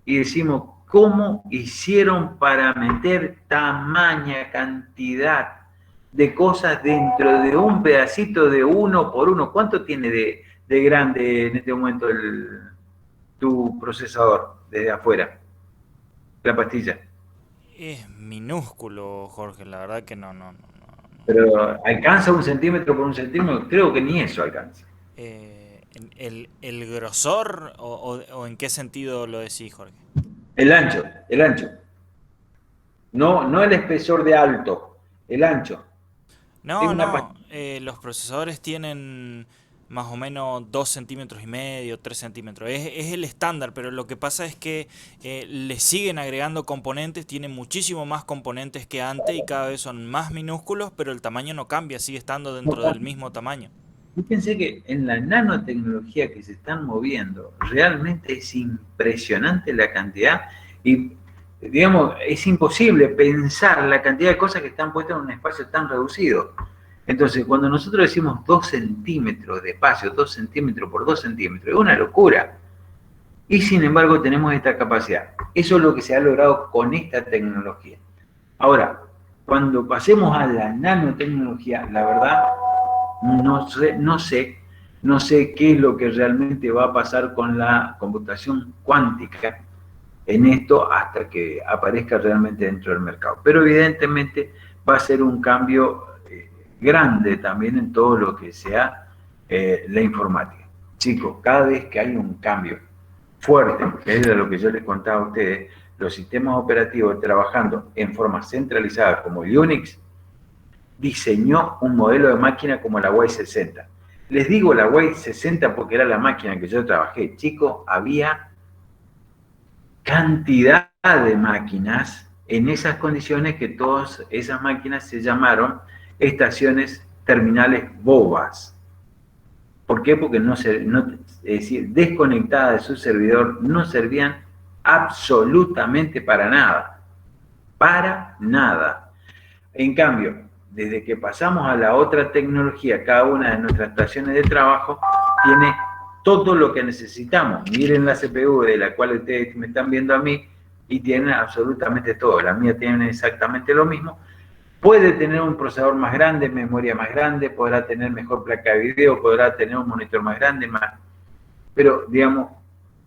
y decimos, ¿cómo hicieron para meter tamaña cantidad de cosas dentro de un pedacito de 1 por 1? ¿Cuánto tiene de grande en este momento tu procesador desde afuera? La pastilla. Es minúsculo, Jorge, la verdad que no. Pero ¿alcanza 1 centímetro por 1 centímetro? Creo que ni eso alcanza. ¿El grosor o en qué sentido lo decís, Jorge? El ancho. No el espesor de alto, el ancho. No, no, los procesadores tienen más o menos 2 centímetros y medio, 3 centímetros. Es el estándar, pero lo que pasa es que le siguen agregando componentes, tienen muchísimo más componentes que antes y cada vez son más minúsculos, pero el tamaño no cambia, sigue estando dentro del mismo tamaño. Fíjense que en la nanotecnología que se están moviendo, realmente es impresionante la cantidad y, digamos, es imposible pensar la cantidad de cosas que están puestas en un espacio tan reducido. Entonces, cuando nosotros decimos 2 centímetros de espacio, 2 centímetros por 2 centímetros, es una locura. Y sin embargo tenemos esta capacidad. Eso es lo que se ha logrado con esta tecnología. Ahora, cuando pasemos a la nanotecnología, la verdad, no sé qué es lo que realmente va a pasar con la computación cuántica en esto hasta que aparezca realmente dentro del mercado. Pero evidentemente va a ser un cambio grande también en todo lo que sea la informática. Chicos, cada vez que hay un cambio fuerte, que es de lo que yo les contaba a ustedes, los sistemas operativos trabajando en forma centralizada como Unix, diseñó un modelo de máquina como la Y60. Les digo la Y60 porque era la máquina que yo trabajé. Chicos, había cantidad de máquinas en esas condiciones que todas esas máquinas se llamaron estaciones terminales bobas. ¿Por qué? Porque es decir, desconectadas de su servidor, no servían absolutamente para nada. Para nada. En cambio, desde que pasamos a la otra tecnología, cada una de nuestras estaciones de trabajo tiene todo lo que necesitamos. Miren la CPU de la cual ustedes me están viendo a mí y tienen absolutamente todo. La mía tiene exactamente lo mismo. Puede tener un procesador más grande, memoria más grande, podrá tener mejor placa de video, podrá tener un monitor más grande, pero digamos,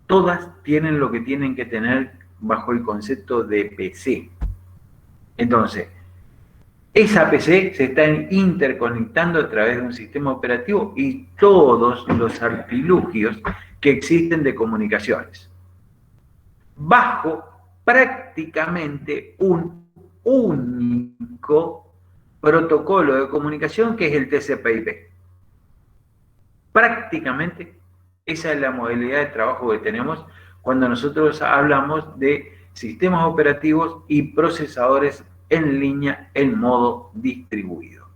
todas tienen lo que tienen que tener bajo el concepto de PC. Entonces, esa PC se está interconectando a través de un sistema operativo y todos los artilugios que existen de comunicaciones, bajo prácticamente un único protocolo de comunicación que es el TCP/IP. Prácticamente esa es la modalidad de trabajo que tenemos cuando nosotros hablamos de sistemas operativos y procesadores en línea en modo distribuido,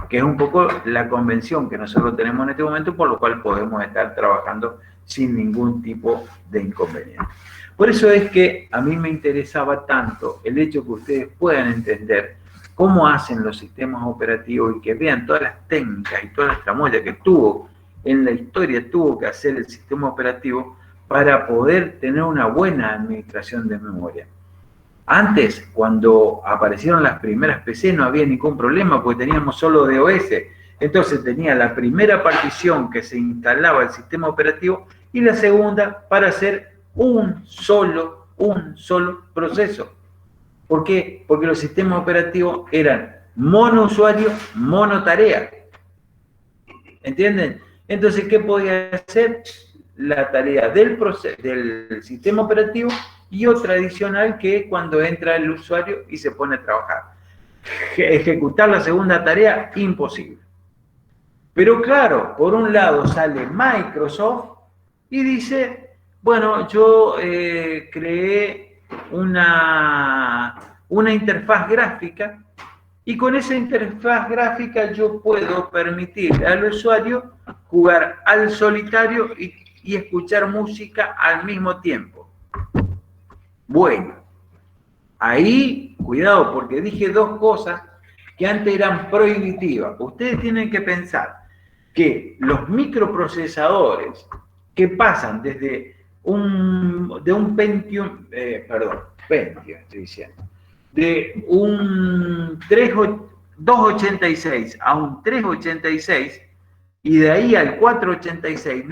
que es un poco la convención que nosotros tenemos en este momento, por lo cual podemos estar trabajando sin ningún tipo de inconveniente. Por eso es que a mí me interesaba tanto el hecho que ustedes puedan entender cómo hacen los sistemas operativos y que vean todas las técnicas y todas las tramoyas que tuvo que hacer el sistema operativo para poder tener una buena administración de memoria. Antes, cuando aparecieron las primeras PC, no había ningún problema porque teníamos solo DOS. Entonces tenía la primera partición que se instalaba el sistema operativo y la segunda para hacer un solo proceso. ¿Por qué? Porque los sistemas operativos eran monousuario, monotarea. ¿Entienden? Entonces, ¿qué podía hacer? La tarea del sistema operativo y otra adicional que es cuando entra el usuario y se pone a trabajar. Ejecutar la segunda tarea, imposible. Pero claro, por un lado sale Microsoft y dice, bueno, yo creé una interfaz gráfica y con esa interfaz gráfica yo puedo permitir al usuario jugar al solitario y escuchar música al mismo tiempo. Bueno, ahí, cuidado, porque dije dos cosas que antes eran prohibitivas. Ustedes tienen que pensar que los microprocesadores que pasan desde un Pentium, estoy diciendo, de un 286 a un 386 y de ahí al 486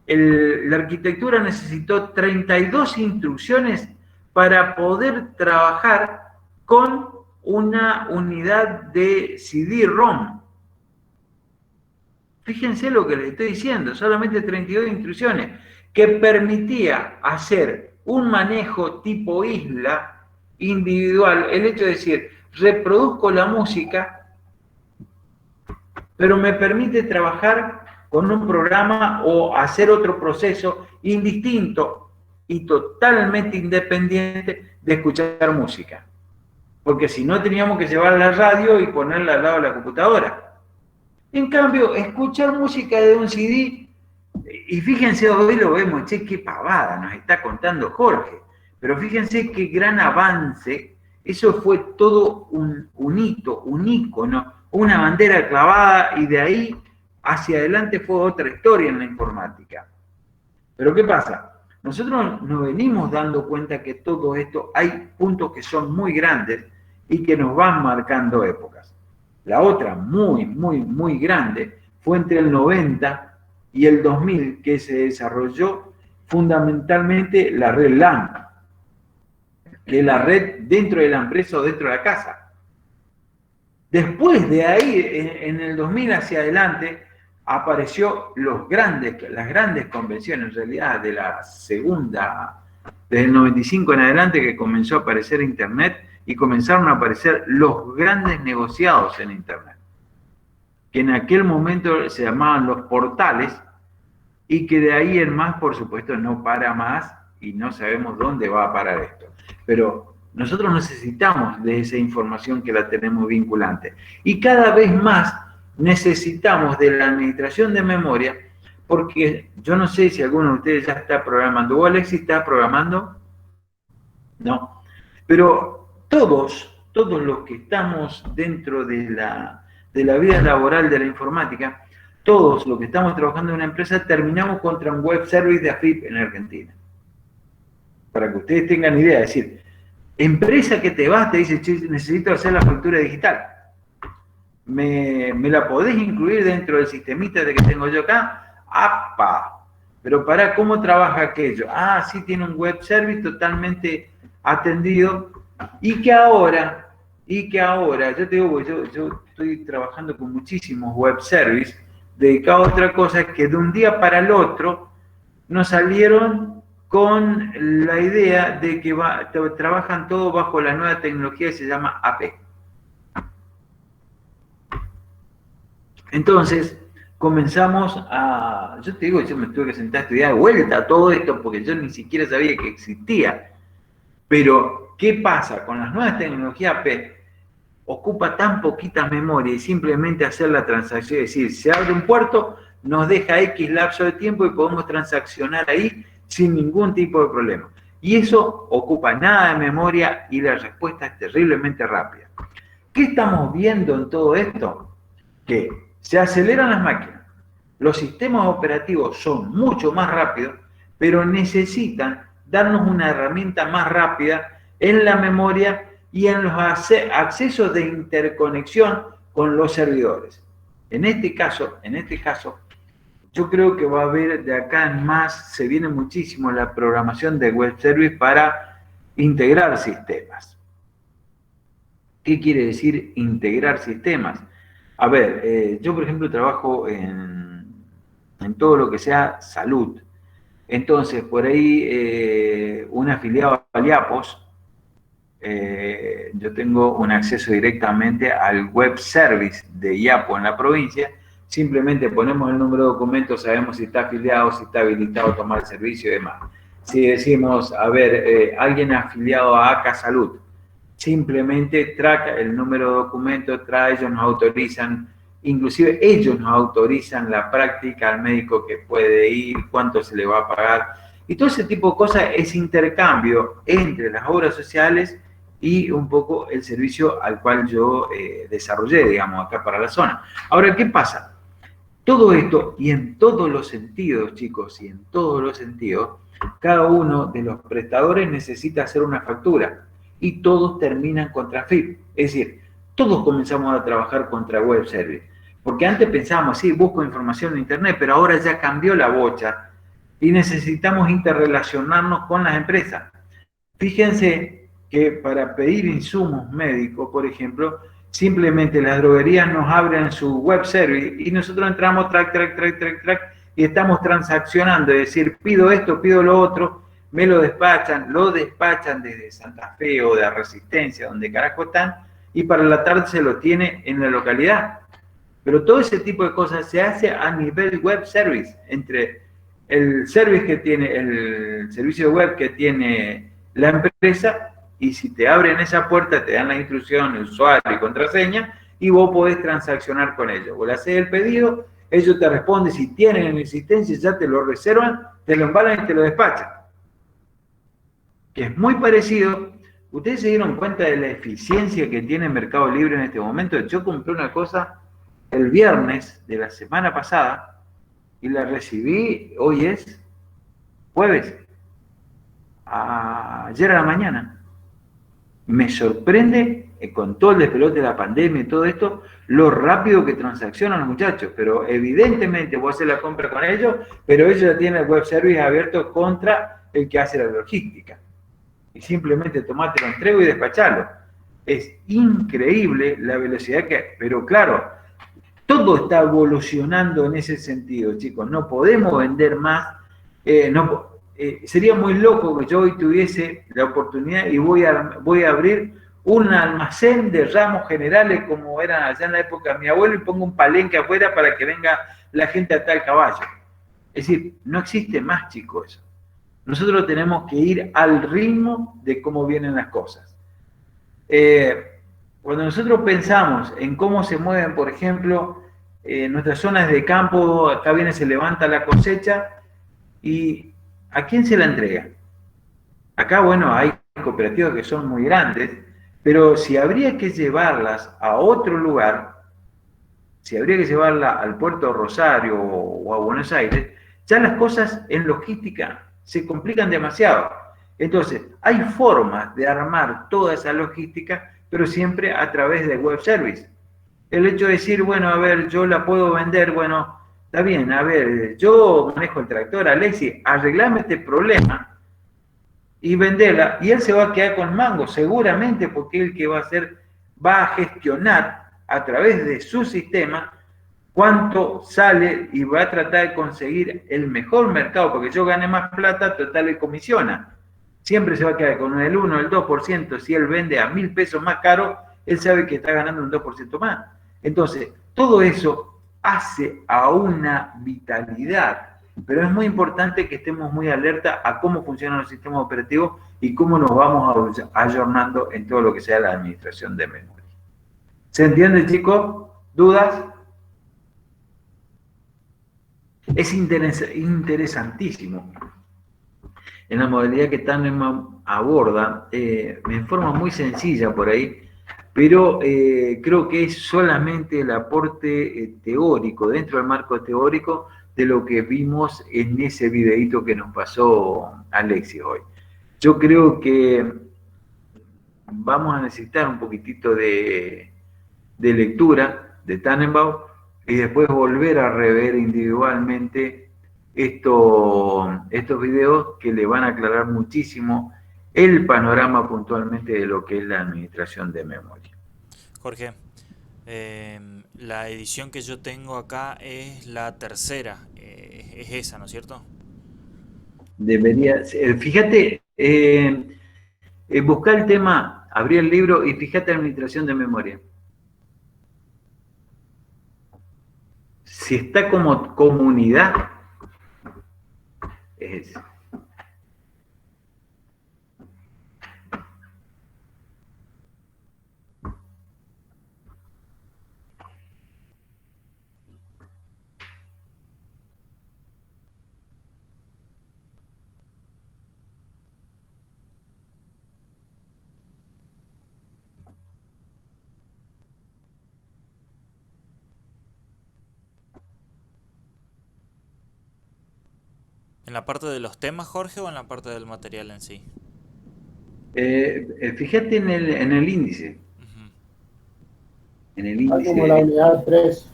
la arquitectura necesitó 32 instrucciones para poder trabajar con una unidad de CD-ROM. Fíjense lo que les estoy diciendo, solamente 32 instrucciones que permitía hacer un manejo tipo isla individual, el hecho de decir, reproduzco la música, pero me permite trabajar con un programa o hacer otro proceso indistinto y totalmente independiente de escuchar música. Porque si no, teníamos que llevar la radio y ponerla al lado de la computadora. En cambio, escuchar música de un CD, y fíjense, hoy lo vemos, che, qué pavada nos está contando Jorge, pero fíjense qué gran avance, eso fue todo un hito, un ícono, una bandera clavada, y de ahí hacia adelante fue otra historia en la informática. Pero ¿qué pasa? Nosotros nos venimos dando cuenta que todo esto, hay puntos que son muy grandes y que nos van marcando épocas. La otra muy grande fue entre el 90 y el 2000, que se desarrolló fundamentalmente la red LAN, que es la red dentro de la empresa o dentro de la casa. Después de ahí, en el 2000 hacia adelante, apareció las grandes convenciones, en realidad de la segunda, desde el 95 en adelante, que comenzó a aparecer Internet y comenzaron a aparecer los grandes negociados en Internet, que en aquel momento se llamaban los portales, y que de ahí en más, por supuesto, no para más y no sabemos dónde va a parar esto. Pero nosotros necesitamos de esa información que la tenemos vinculante. Y cada vez más necesitamos de la administración de memoria, porque yo no sé si alguno de ustedes ya está programando. ¿Vos, Alexis, estás programando? No. Pero todos los que estamos dentro de la vida laboral de la informática, todos los que estamos trabajando en una empresa, terminamos contra un web service de AFIP en Argentina. Para que ustedes tengan idea, es decir, empresa que te vas, te dice, necesito hacer la factura digital. ¿Me la podés incluir dentro del sistemita de que tengo yo acá? ¡Apa! Pero para, ¿cómo trabaja aquello? Ah, sí, tiene un web service totalmente atendido, y que ahora, yo te digo, yo estoy trabajando con muchísimos web service dedicados a otra cosa, que de un día para el otro nos salieron con la idea de que trabajan todo bajo la nueva tecnología que se llama AP. Entonces, comenzamos yo te digo, yo me tuve que sentar a estudiar de vuelta todo esto, porque yo ni siquiera sabía que existía. Pero, ¿qué pasa? Con las nuevas tecnologías AP, ocupa tan poquita memoria y simplemente hacer la transacción, es decir, se abre un puerto, nos deja X lapso de tiempo y podemos transaccionar ahí sin ningún tipo de problema. Y eso ocupa nada de memoria y la respuesta es terriblemente rápida. ¿Qué estamos viendo en todo esto? Que se aceleran las máquinas, los sistemas operativos son mucho más rápidos, pero necesitan darnos una herramienta más rápida en la memoria y en los accesos de interconexión con los servidores. En este caso, yo creo que va a haber de acá en más, se viene muchísimo la programación de web service para integrar sistemas. ¿Qué quiere decir integrar sistemas? A ver, yo por ejemplo trabajo en todo lo que sea salud. Entonces, por ahí, un afiliado a IAPOS, yo tengo un acceso directamente al web service de IAPO en la provincia. Simplemente ponemos el número de documentos, sabemos si está afiliado, si está habilitado a tomar el servicio y demás. Si decimos, a ver, alguien afiliado a ACA Salud, simplemente traca el número de documentos, ellos nos autorizan, inclusive ellos nos autorizan la práctica al médico que puede ir, cuánto se le va a pagar. Y todo ese tipo de cosas es intercambio entre las obras sociales y un poco el servicio al cual yo desarrollé, digamos, acá para la zona. Ahora, ¿qué pasa? Todo esto, y en todos los sentidos, chicos, y en todos los sentidos, cada uno de los prestadores necesita hacer una factura, y todos terminan contra FIP. Es decir, todos comenzamos a trabajar contra web service. Porque antes pensábamos, sí, busco información en internet, pero ahora ya cambió la bocha, y necesitamos interrelacionarnos con las empresas. Fíjense que para pedir insumos médicos, por ejemplo, simplemente las droguerías nos abren su web service y nosotros entramos, track, y estamos transaccionando, es decir, pido esto, pido lo otro, me lo despachan desde Santa Fe o de Resistencia, donde carajo están, y para la tarde se lo tiene en la localidad. Pero todo ese tipo de cosas se hace a nivel web service, entre el service que tiene, el servicio web que tiene la empresa, y si te abren esa puerta, te dan las instrucciones, usuario y contraseña, y vos podés transaccionar con ellos. Vos le haces el pedido, ellos te responden, si tienen en existencia, ya te lo reservan, te lo embalan y te lo despachan. Que es muy parecido. ¿Ustedes se dieron cuenta de la eficiencia que tiene Mercado Libre en este momento? Yo compré una cosa el viernes de la semana pasada y la recibí, hoy es jueves, ayer a la mañana. Me sorprende, con todo el despelote de la pandemia y todo esto, lo rápido que transaccionan los muchachos. Pero evidentemente vos haces la compra con ellos, pero ellos ya tienen el web service abierto contra el que hace la logística. Y simplemente tomate lo entrego y despacharlo. Es increíble la velocidad que... Pero claro, todo está evolucionando en ese sentido, chicos. No podemos vender más. Sería muy loco que yo hoy tuviese la oportunidad y voy a abrir un almacén de ramos generales como eran allá en la época de mi abuelo y pongo un palenque afuera para que venga la gente a tal caballo. Es decir, no existe más, chicos, eso. Nosotros tenemos que ir al ritmo de cómo vienen las cosas. Cuando nosotros pensamos en cómo se mueven, por ejemplo, nuestras zonas de campo, acá viene, se levanta la cosecha, y ¿a quién se la entrega? Acá, bueno, hay cooperativas que son muy grandes, pero si habría que llevarlas a otro lugar, si habría que llevarla al puerto de Rosario o a Buenos Aires, ya las cosas en logística se complican demasiado. Entonces, hay formas de armar toda esa logística, pero siempre a través de web service. El hecho de decir, bueno, a ver, yo la puedo vender, bueno, está bien, a ver, yo manejo el tractor, Alexis, arreglame este problema y venderla, y él se va a quedar con mango, seguramente, porque él que va a hacer, va a gestionar a través de su sistema cuánto sale y va a tratar de conseguir el mejor mercado, porque yo gane más plata, total le comisiona. Siempre se va a quedar con el 1, el 2%, si él vende a 1.000 pesos más caro, él sabe que está ganando un 2% más. Entonces, todo eso hace a una vitalidad, pero es muy importante que estemos muy alerta a cómo funcionan los sistemas operativos y cómo nos vamos ayornando en todo lo que sea la administración de memoria. ¿Se entiende, chicos? ¿Dudas? Es interesantísimo. En la modalidad que Tandem aborda, en forma muy sencilla por ahí, pero creo que es solamente el aporte teórico, dentro del marco teórico, de lo que vimos en ese videíto que nos pasó Alexis hoy. Yo creo que vamos a necesitar un poquitito de lectura de Tannenbaum y después volver a rever individualmente estos videos que le van a aclarar muchísimo el panorama puntualmente de lo que es la administración de memoria. Jorge, la edición que yo tengo acá es la tercera, es esa, ¿no es cierto? Debería, fíjate, buscar el tema, abrir el libro y fíjate administración de memoria. Si está como comunidad, es ese. ¿En la parte de los temas, Jorge, o en la parte del material en sí? Fíjate en el índice. Uh-huh. En el índice. Como la unidad 3,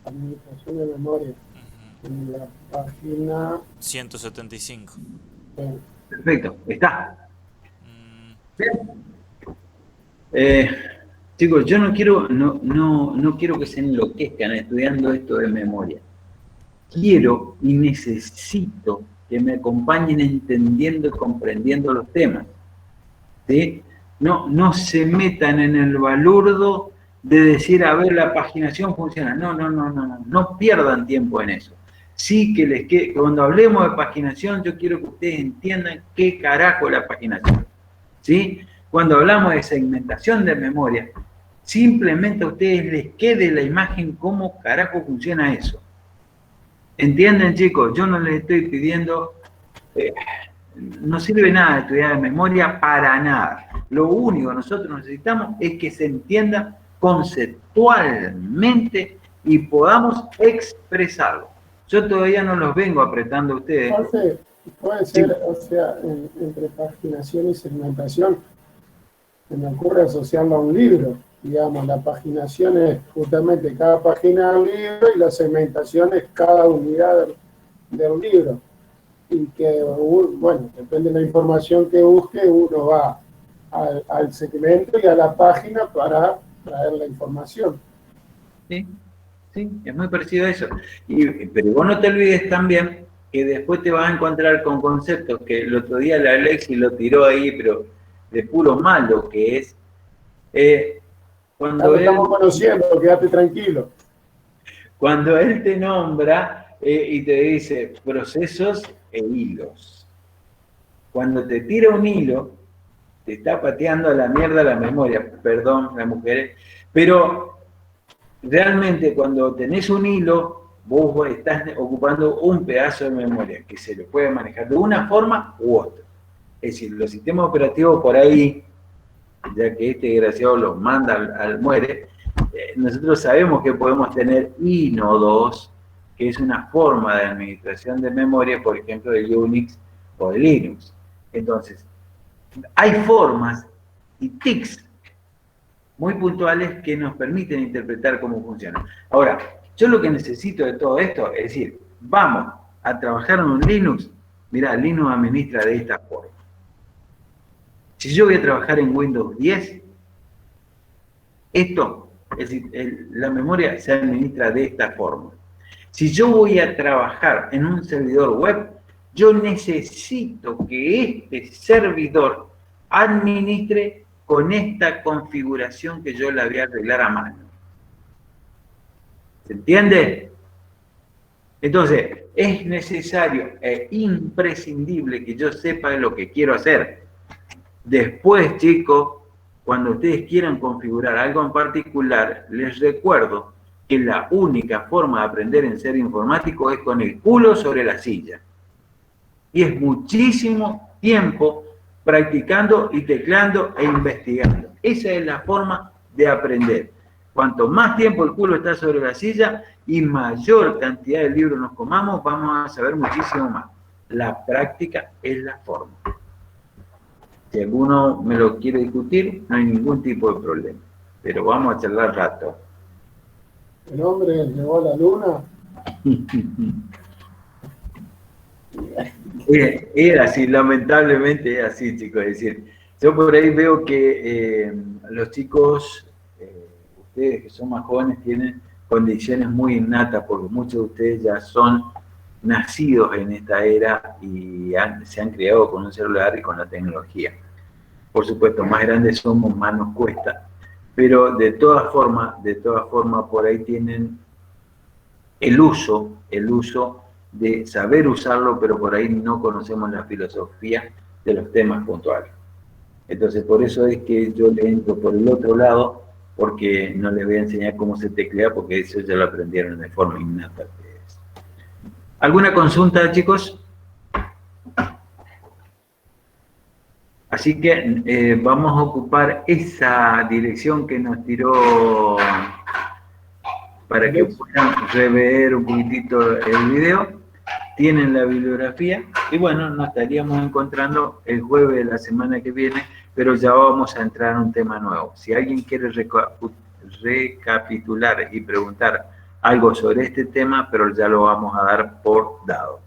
administración de memoria. Uh-huh. En la página 175. Perfecto, está. Bien. Chicos, yo no quiero que se enloquezcan estudiando esto de memoria. Quiero y necesito que me acompañen entendiendo y comprendiendo los temas. ¿Sí? No se metan en el balurdo de decir, a ver, la paginación funciona. No pierdan tiempo en eso. Sí que cuando hablemos de paginación, yo quiero que ustedes entiendan qué carajo es la paginación. ¿Sí? Cuando hablamos de segmentación de memoria, simplemente a ustedes les quede la imagen cómo carajo funciona eso. ¿Entienden, chicos? Yo no les estoy pidiendo... no sirve nada estudiar de memoria para nada. Lo único que nosotros necesitamos es que se entienda conceptualmente y podamos expresarlo. Yo todavía no los vengo apretando a ustedes. Jorge, puede ser, Sí. o sea, entre paginación y segmentación, se me ocurre asociarlo a un libro. Digamos, la paginación es justamente cada página del libro y la segmentación es cada unidad del libro. Y que, bueno, depende de la información que busque, uno va al segmento y a la página para traer la información. Sí, sí, es muy parecido a eso. Pero vos no te olvides también que después te vas a encontrar con conceptos que el otro día la Alexi lo tiró ahí, pero de puro malo que es. Ya Cuando lo él, estamos conociendo, quédate tranquilo. cuando él te nombra y te dice procesos e hilos. Cuando te tira un hilo, te está pateando a la mierda la memoria, perdón, las mujeres, pero realmente cuando tenés un hilo, vos estás ocupando un pedazo de memoria que se lo puede manejar de una forma u otra. Es decir, los sistemas operativos por ahí, ya que este desgraciado los manda al muere, nosotros sabemos que podemos tener inodos, que es una forma de administración de memoria, por ejemplo, de Unix o de Linux. Entonces, hay formas y tics muy puntuales que nos permiten interpretar cómo funciona. Ahora, yo lo que necesito de todo esto es decir, vamos a trabajar en un Linux. Mirá, Linux administra de esta forma. Si yo voy a trabajar en Windows 10, esto, es decir, la memoria se administra de esta forma. Si yo voy a trabajar en un servidor web, yo necesito que este servidor administre con esta configuración que yo la voy a arreglar a mano. ¿Se entiende? Entonces, es necesario e imprescindible que yo sepa lo que quiero hacer. Después, chicos, cuando ustedes quieran configurar algo en particular, les recuerdo que la única forma de aprender en ser informático es con el culo sobre la silla. Y es muchísimo tiempo practicando y teclando e investigando. Esa es la forma de aprender. Cuanto más tiempo el culo está sobre la silla y mayor cantidad de libros nos comamos, vamos a saber muchísimo más. La práctica es la forma. Si alguno me lo quiere discutir, no hay ningún tipo de problema. Pero vamos a charlar rato. El hombre llegó a la luna. Es así, lamentablemente es así, chicos. Es decir, yo por ahí veo que los chicos, ustedes que son más jóvenes, tienen condiciones muy innatas, porque muchos de ustedes ya son nacidos en esta era y se han criado con un celular y con la tecnología. Por supuesto, más grandes somos, más nos cuesta. Pero de todas formas, por ahí tienen el uso de saber usarlo, pero por ahí no conocemos la filosofía de los temas puntuales. Entonces, por eso es que yo le entro por el otro lado, porque no les voy a enseñar cómo se teclea, porque eso ya lo aprendieron de forma innata. ¿Alguna consulta, chicos? Así que vamos a ocupar esa dirección que nos tiró para que puedan rever un poquitito el video. Tienen la bibliografía y bueno, nos estaríamos encontrando el jueves de la semana que viene, pero ya vamos a entrar en un tema nuevo. Si alguien quiere recapitular y preguntar algo sobre este tema, pero ya lo vamos a dar por dado.